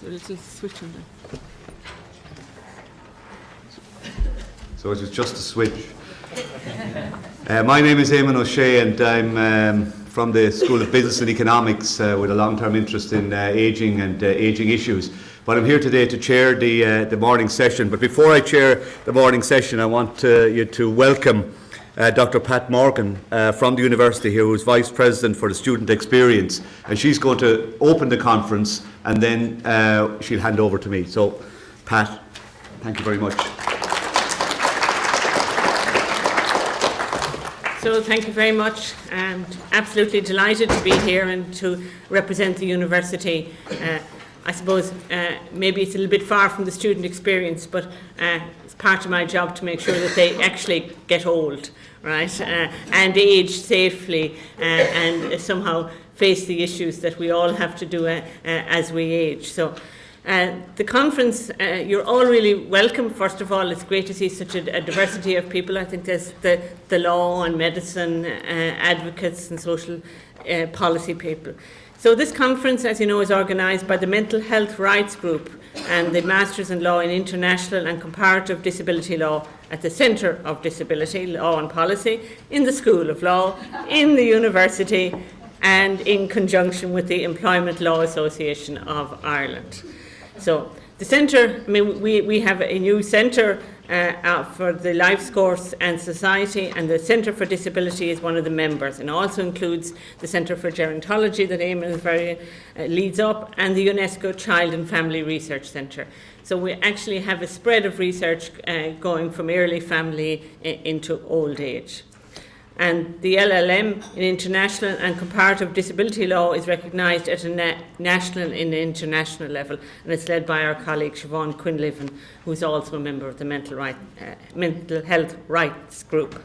a little switch on there. So it was just a switch. My name is Eamon O'Shea, and I'm from the School of Business and Economics with a long-term interest in ageing and ageing issues. But I'm here today to chair the morning session. But before I chair the morning session, I want you to welcome Dr. Pat Morgan from the university here, who's Vice President for the Student Experience. And she's going to open the conference, and then she'll hand over to me. So, Pat, thank you very much. So thank you very much. I'm absolutely delighted to be here and to represent the university. I suppose maybe it's a little bit far from the student experience, but it's part of my job to make sure that they actually get old, right, and age safely and somehow face the issues that we all have to do as we age. So. The conference, you're all really welcome. First of all, it's great to see such a diversity of people. I think there's the law and medicine advocates and social policy people. So this conference, as you know, is organised by the Mental Health Rights Group and the Masters in Law in International and Comparative Disability Law at the Centre of Disability Law and Policy in the School of Law, in the university, and in conjunction with the Employment Law Association of Ireland. So the centre, I mean, we have a new centre for the Life Course and Society, and the Centre for Disability is one of the members, and also includes the Centre for Gerontology that Eamon leads up, and the UNESCO Child and Family Research Centre. So we actually have a spread of research going from early family into old age. And the LLM in international and comparative disability law is recognised at a national and international level, and it's led by our colleague Siobhan Quinlivan, who is also a member of the Mental Health Rights Group.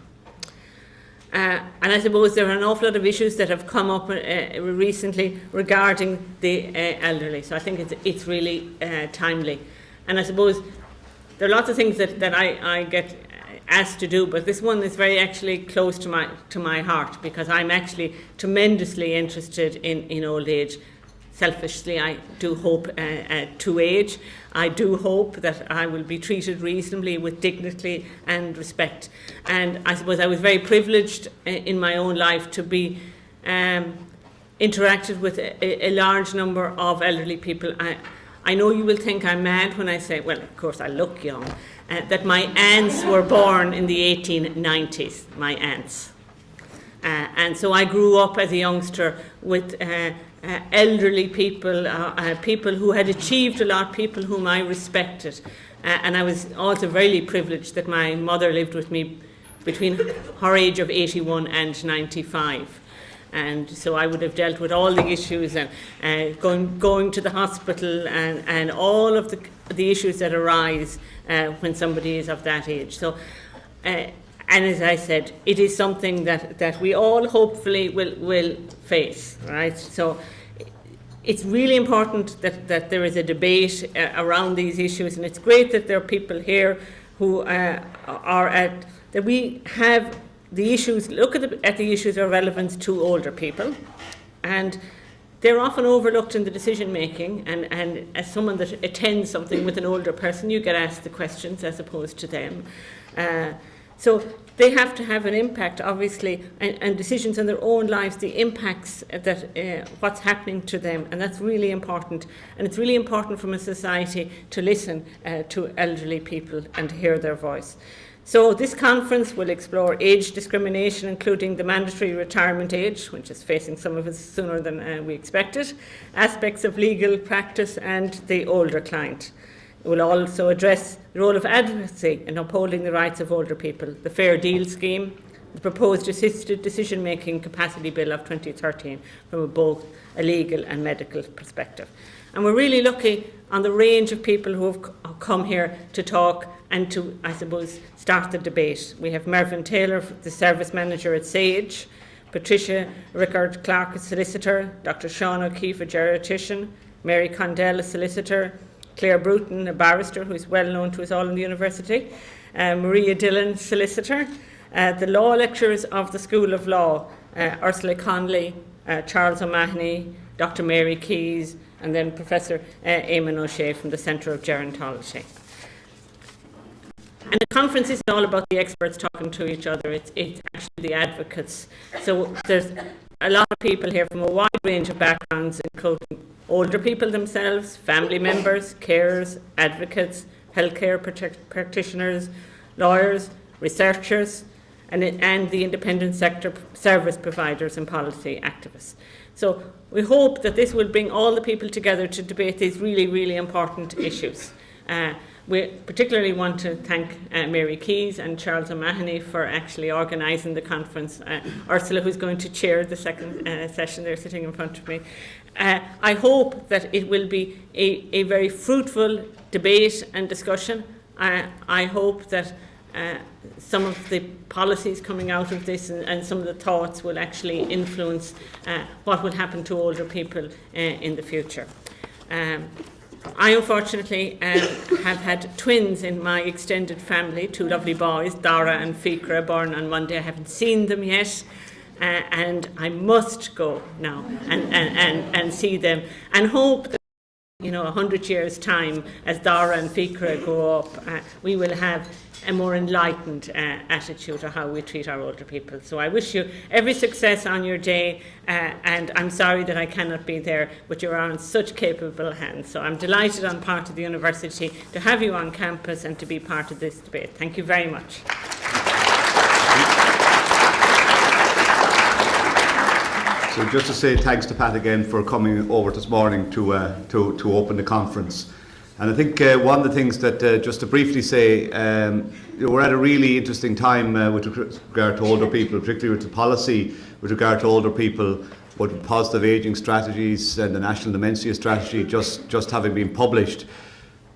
And I suppose there are an awful lot of issues that have come up recently regarding the elderly, so I think it's really timely. And I suppose there are lots of things that I get asked to do, but this one is very actually close to my heart, because I'm actually tremendously interested in old age. Selfishly, I do hope to age. I do hope that I will be treated reasonably with dignity and respect. And I suppose I was very privileged in my own life to be interacted with a large number of elderly people. I know you will think I'm mad when I say, well, of course I look young, that my aunts were born in the 1890s, my aunts. And so I grew up as a youngster with elderly people, people who had achieved a lot, people whom I respected. And I was also very privileged that my mother lived with me between her age of 81 and 95. And so I would have dealt with all the issues and going to the hospital and all of the issues that arise when somebody is of that age. So, and as I said, it is something that we all hopefully will face, right? So it's really important that there is a debate around these issues, and it's great that there are people here who that we have the issues, look at the issues of relevance to older people, and they're often overlooked in the decision making, and as someone that attends something with an older person, you get asked the questions as opposed to them. So they have to have an impact, obviously, and decisions in their own lives, the impacts that what's happening to them, and that's really important. And it's really important from a society to listen to elderly people and hear their voice. So this conference will explore age discrimination, including the mandatory retirement age, which is facing some of us sooner than we expected, aspects of legal practice, and the older client. It will also address the role of advocacy in upholding the rights of older people, the Fair Deal Scheme, the proposed Assisted Decision-Making Capacity Bill of 2013 from both a legal and medical perspective. And we're really lucky on the range of people who have come here to talk and to, I suppose, start the debate. We have Mervyn Taylor, the Service Manager at SAGE, Patricia Rickard-Clark, a solicitor, Dr. Sean O'Keefe, a geriatrician, Mary Condell, a solicitor, Claire Bruton, a barrister who is well known to us all in the university, Maria Dillon, solicitor, the law lecturers of the School of Law, Ursula Conley, Charles O'Mahony, Dr. Mary Keyes, and then Professor Eamon O'Shea from the Centre of Gerontology. And the conference isn't all about the experts talking to each other, it's actually the advocates. So there's a lot of people here from a wide range of backgrounds, including older people themselves, family members, carers, advocates, healthcare practitioners, lawyers, researchers, and the independent sector service providers and policy activists. So we hope that this will bring all the people together to debate these really, really important issues. We particularly want to thank Mary Keyes and Charles O'Mahony for actually organising the conference. Ursula, who's going to chair the second session, they're sitting in front of me. I hope that it will be a very fruitful debate and discussion. I hope that some of the policies coming out of this and some of the thoughts will actually influence what will happen to older people in the future. I unfortunately have had twins in my extended family, two lovely boys, Dara and Fikra, born on Monday. I haven't seen them yet, and I must go now and see them and hope that, 100 years' time, as Dara and Fikra grow up, we will have a more enlightened attitude to how we treat our older people. So I wish you every success on your day, and I'm sorry that I cannot be there, but you are in such capable hands. So I'm delighted on part of the university to have you on campus and to be part of this debate. Thank you very much. So just to say thanks to Pat again for coming over this morning to open the conference. And I think one of the things that, just to briefly say, we're at a really interesting time with regard to older people, particularly with the policy with regard to older people, with positive ageing strategies and the National Dementia Strategy just having been published.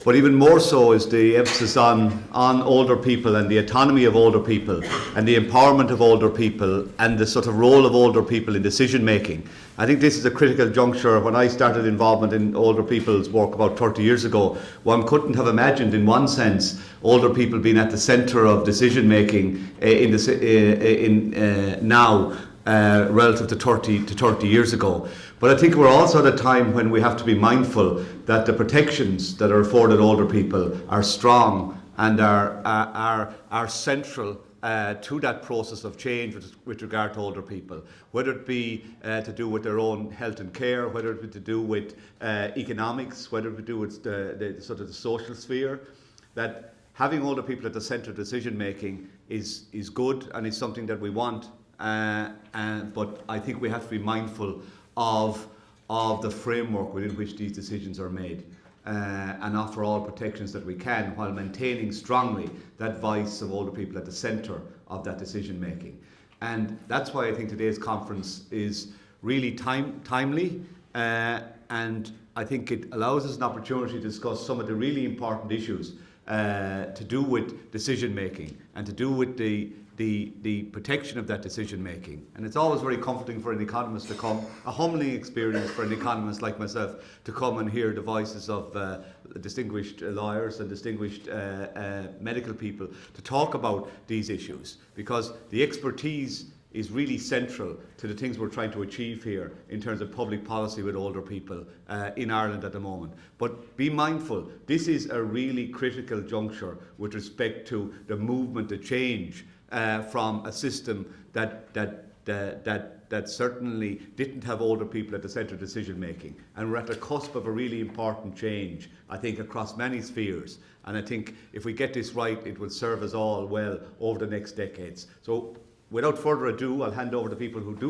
But even more so is the emphasis on older people and the autonomy of older people and the empowerment of older people and the sort of role of older people in decision making. I think this is a critical juncture. When I started involvement in older people's work about 30 years ago, one couldn't have imagined in one sense older people being at the centre of decision making now relative to 30 years ago. But I think we're also at a time when we have to be mindful that the protections that are afforded older people are strong and are central to that process of change with regard to older people, whether it be to do with their own health and care, whether it be to do with economics, whether it be to do with the sort of the social sphere. That having older people at the centre of decision making is good and is something that we want. But I think we have to be mindful of the framework within which these decisions are made and offer all protections that we can while maintaining strongly that voice of older people at the centre of that decision making. And that's why I think today's conference is really timely and I think it allows us an opportunity to discuss some of the really important issues to do with decision making and to do with the protection of that decision making. And it's always very comforting for an economist to come, a humbling experience for an economist like myself, to come and hear the voices of distinguished lawyers and distinguished medical people to talk about these issues, because the expertise is really central to the things we're trying to achieve here in terms of public policy with older people in Ireland at the moment. But be mindful, this is a really critical juncture with respect to the movement, the change from a system that certainly didn't have older people at the centre of decision making. And we're at the cusp of a really important change, I think, across many spheres. And I think if we get this right, it will serve us all well over the next decades. So without further ado, I'll hand over to people who do